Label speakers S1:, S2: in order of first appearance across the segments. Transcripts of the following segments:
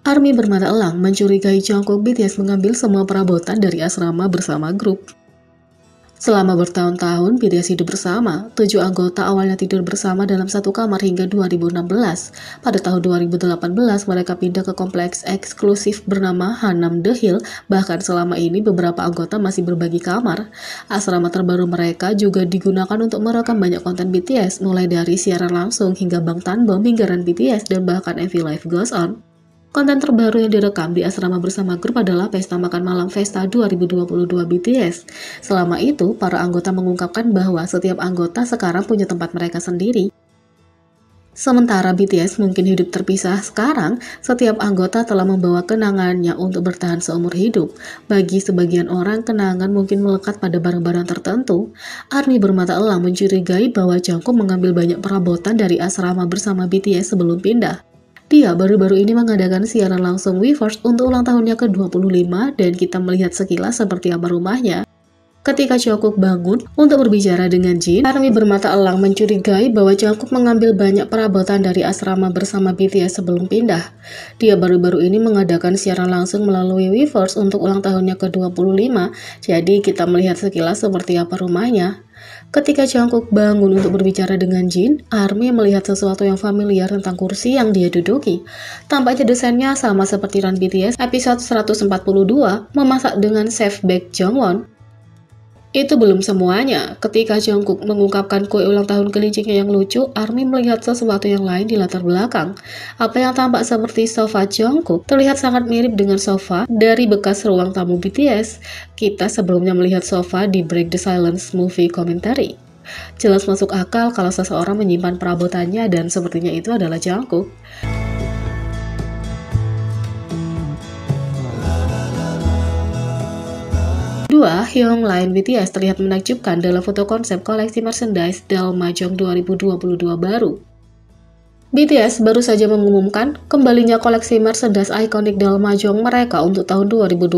S1: ARMY bermata elang mencurigai Jungkook BTS mengambil semua perabotan dari asrama bersama grup. Selama bertahun-tahun, BTS hidup bersama. 7 anggota awalnya tidur bersama dalam satu kamar hingga 2016. Pada tahun 2018, mereka pindah ke kompleks eksklusif bernama Hanam The Hill. Bahkan selama ini beberapa anggota masih berbagi kamar. Asrama terbaru mereka juga digunakan untuk merekam banyak konten BTS, mulai dari siaran langsung hingga Bangtan Bom, lingkaran BTS, dan bahkan MV Live Goes On. Konten terbaru yang direkam di asrama bersama grup adalah Pesta Makan Malam Festa 2022 BTS. Selama itu, para anggota mengungkapkan bahwa setiap anggota sekarang punya tempat mereka sendiri. Sementara BTS mungkin hidup terpisah sekarang, setiap anggota telah membawa kenangannya untuk bertahan seumur hidup. Bagi sebagian orang, kenangan mungkin melekat pada barang-barang tertentu. ARMY bermata elang mencurigai bahwa Jungkook mengambil banyak perabotan dari asrama bersama BTS sebelum pindah. Dia baru-baru ini mengadakan siaran langsung Weverse untuk ulang tahunnya ke-25 dan kita melihat sekilas seperti apa rumahnya. Ketika Jungkook bangun untuk berbicara dengan Jin, ARMY bermata elang mencurigai bahwa Jungkook mengambil banyak perabotan dari asrama bersama BTS sebelum pindah. Dia baru-baru ini mengadakan siaran langsung melalui Weverse untuk ulang tahunnya ke-25, jadi kita melihat sekilas seperti apa rumahnya. Ketika Jungkook bangun untuk berbicara dengan Jin, ARMY melihat sesuatu yang familiar tentang kursi yang dia duduki. Tampaknya desainnya sama seperti Run BTS episode 142, memasak dengan chef Baek Jongwon. Itu belum semuanya. Ketika Jungkook mengungkapkan kue ulang tahun kelincingnya yang lucu, ARMY melihat sesuatu yang lain di latar belakang. Apa yang tampak seperti sofa Jungkook terlihat sangat mirip dengan sofa dari bekas ruang tamu BTS. Kita sebelumnya melihat sofa di Break the Silence movie commentary. Jelas masuk akal kalau seseorang menyimpan perabotannya dan sepertinya itu adalah Jungkook. 2. Hyung Line BTS terlihat menakjubkan dalam foto konsep koleksi merchandise Dal Mahjong 2022 baru. BTS baru saja mengumumkan kembalinya koleksi merchandise ikonik Dal Mahjong mereka untuk tahun 2022.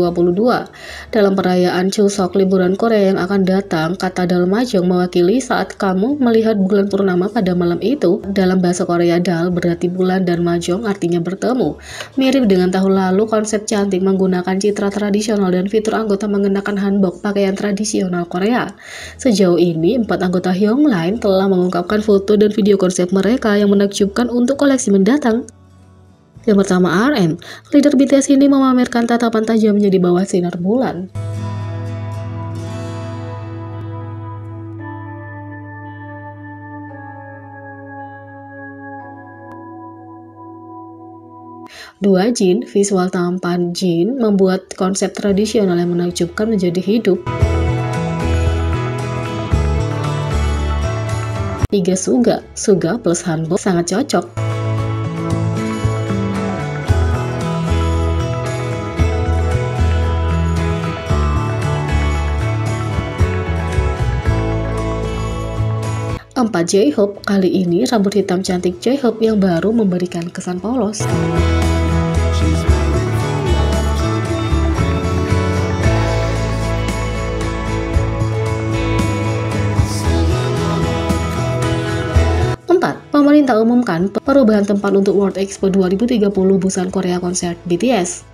S1: Dalam perayaan Chuseok liburan Korea yang akan datang, kata Dal Mahjong mewakili saat kamu melihat bulan purnama pada malam itu. Dalam bahasa Korea, Dal berarti bulan dan Mahjong artinya bertemu. Mirip dengan tahun lalu, konsep cantik menggunakan citra tradisional dan fitur anggota mengenakan hanbok pakaian tradisional Korea. Sejauh ini, 4 anggota Hyung Line telah mengungkapkan foto dan video konsep mereka yang menakjubkan untuk koleksi mendatang. Yang pertama, RM. Leader BTS ini memamerkan tatapan tajamnya di bawah sinar bulan. Dua, Jin. Visual tampan Jin membuat konsep tradisional yang menakjubkan menjadi hidup. 3. Suga plus hanbok sangat cocok. 4. J-Hope. Kali ini rambut hitam cantik J-Hope yang baru memberikan kesan polos. 4. Pemerintah umumkan perubahan tempat untuk World Expo 2030 Busan Korea konser BTS.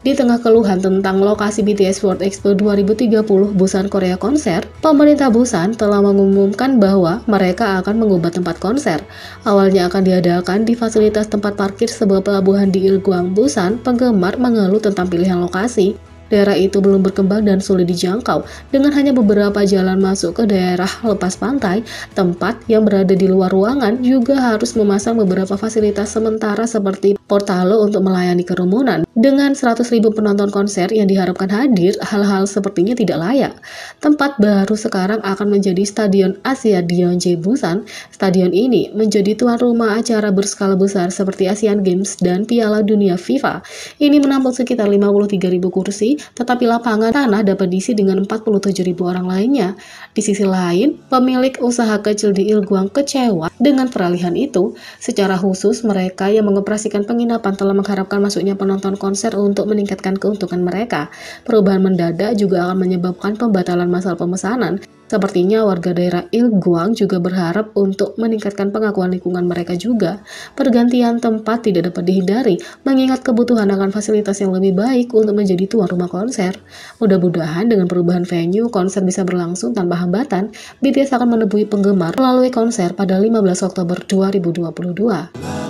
S1: Di tengah keluhan tentang lokasi BTS World Expo 2030 Busan Korea konser, pemerintah Busan telah mengumumkan bahwa mereka akan mengubah tempat konser. Awalnya akan diadakan di fasilitas tempat parkir sebuah pelabuhan di Ilgwang, Busan. Penggemar mengeluh tentang pilihan lokasi. Daerah itu belum berkembang dan sulit dijangkau, dengan hanya beberapa jalan masuk ke daerah lepas pantai. Tempat yang berada di luar ruangan juga harus memasang beberapa fasilitas sementara seperti portale untuk melayani kerumunan. Dengan 100.000 penonton konser yang diharapkan hadir, hal-hal sepertinya tidak layak. Tempat baru sekarang akan menjadi Stadion Asia Dyeonje Busan. Stadion ini menjadi tuan rumah acara berskala besar seperti Asian Games dan Piala Dunia FIFA. Ini menampung sekitar 53.000 kursi, tetapi lapangan tanah dapat diisi dengan 47.000 orang lainnya. Di sisi lain, pemilik usaha kecil di Ilgwang kecewa dengan peralihan itu. Secara khusus, mereka yang mengoperasikan pengisian penginapan telah mengharapkan masuknya penonton konser untuk meningkatkan keuntungan mereka. Perubahan mendadak juga akan menyebabkan pembatalan massal pemesanan. Sepertinya warga daerah Ilguang juga berharap untuk meningkatkan pengakuan lingkungan mereka juga. Pergantian tempat tidak dapat dihindari, mengingat kebutuhan akan fasilitas yang lebih baik untuk menjadi tuan rumah konser. Mudah-mudahan dengan perubahan venue, konser bisa berlangsung tanpa hambatan. BTS akan menebui penggemar melalui konser pada 15 Oktober 2022.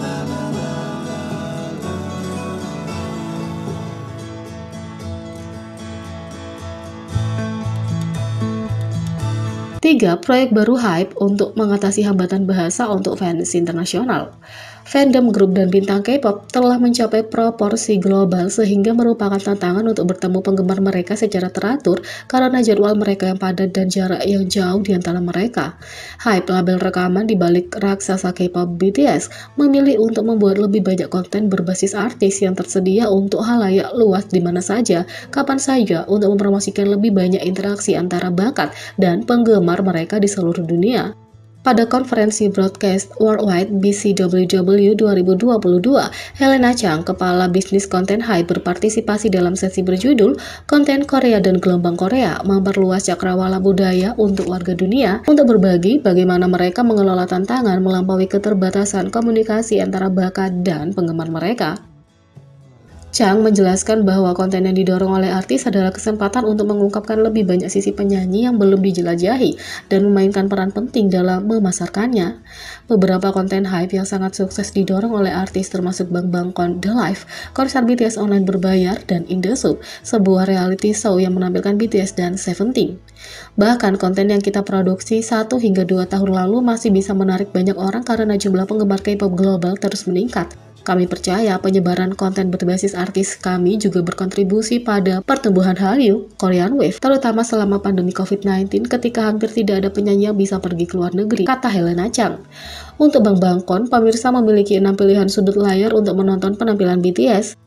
S1: 3. Proyek baru Hype untuk mengatasi hambatan bahasa untuk fans internasional. Fandom grup dan bintang K-pop telah mencapai proporsi global sehingga merupakan tantangan untuk bertemu penggemar mereka secara teratur karena jadwal mereka yang padat dan jarak yang jauh di antara mereka. Hype, label rekaman di balik raksasa K-pop BTS, memilih untuk membuat lebih banyak konten berbasis artis yang tersedia untuk halayak luas di mana saja, kapan saja, untuk mempromosikan lebih banyak interaksi antara bakat dan penggemar mereka di seluruh dunia. Pada konferensi broadcast Worldwide BCWW 2022, Helena Chang, kepala bisnis konten Hype, berpartisipasi dalam sesi berjudul Konten Korea dan Gelombang Korea, memperluas cakrawala budaya untuk warga dunia untuk berbagi bagaimana mereka mengelola tantangan melampaui keterbatasan komunikasi antara bakat dan penggemar mereka. Chang menjelaskan bahwa konten yang didorong oleh artis adalah kesempatan untuk mengungkapkan lebih banyak sisi penyanyi yang belum dijelajahi dan memainkan peran penting dalam memasarkannya. Beberapa konten Hype yang sangat sukses didorong oleh artis termasuk Bang Bangkon The Live, konser BTS online berbayar, dan In The Soup, sebuah reality show yang menampilkan BTS dan Seventeen. Bahkan konten yang kita produksi 1 hingga 2 tahun lalu masih bisa menarik banyak orang karena jumlah penggemar K-pop global terus meningkat. Kami percaya penyebaran konten berbasis artis kami juga berkontribusi pada pertumbuhan Hallyu, Korean Wave, terutama selama pandemi COVID-19 ketika hampir tidak ada penyanyi yang bisa pergi ke luar negeri, kata Helena Chang. Untuk Bang Bangkon, pemirsa memiliki 6 pilihan sudut layar untuk menonton penampilan BTS.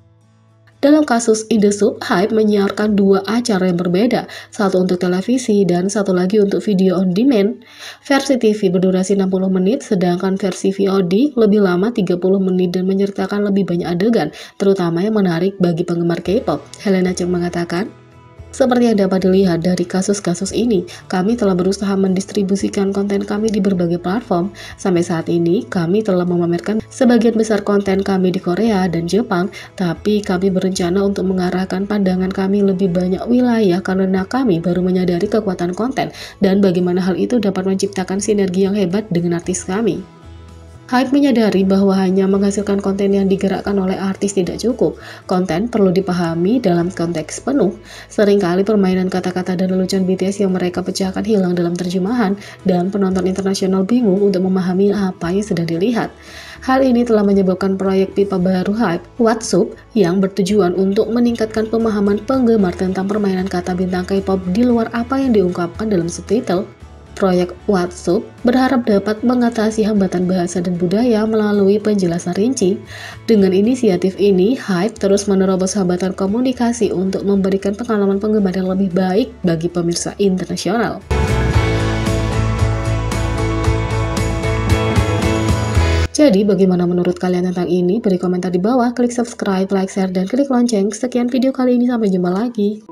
S1: Dalam kasus In The Soup, Hype menyiarkan 2 acara yang berbeda, satu untuk televisi dan satu lagi untuk video on demand. Versi TV berdurasi 60 menit, sedangkan versi VOD lebih lama 30 menit dan menyertakan lebih banyak adegan, terutama yang menarik bagi penggemar K-pop. Helena Chang mengatakan, seperti yang dapat dilihat dari kasus-kasus ini, kami telah berusaha mendistribusikan konten kami di berbagai platform. Sampai saat ini, kami telah memamerkan sebagian besar konten kami di Korea dan Jepang, tapi kami berencana untuk mengarahkan pandangan kami lebih banyak wilayah karena kami baru menyadari kekuatan konten dan bagaimana hal itu dapat menciptakan sinergi yang hebat dengan artis kami. Hype menyadari bahwa hanya menghasilkan konten yang digerakkan oleh artis tidak cukup. Konten perlu dipahami dalam konteks penuh. Seringkali permainan kata-kata dan lelucon BTS yang mereka pecahkan hilang dalam terjemahan, dan penonton internasional bingung untuk memahami apa yang sedang dilihat. Hal ini telah menyebabkan proyek pipa baru Hype, What's Up, yang bertujuan untuk meningkatkan pemahaman penggemar tentang permainan kata bintang K-pop di luar apa yang diungkapkan dalam subtitle. Proyek What's Up berharap dapat mengatasi hambatan bahasa dan budaya melalui penjelasan rinci. Dengan inisiatif ini, Hype terus menerobos hambatan komunikasi untuk memberikan pengalaman penggemar yang lebih baik bagi pemirsa internasional. Jadi, bagaimana menurut kalian tentang ini? Beri komentar di bawah, klik subscribe, like, share, dan klik lonceng. Sekian video kali ini, sampai jumpa lagi.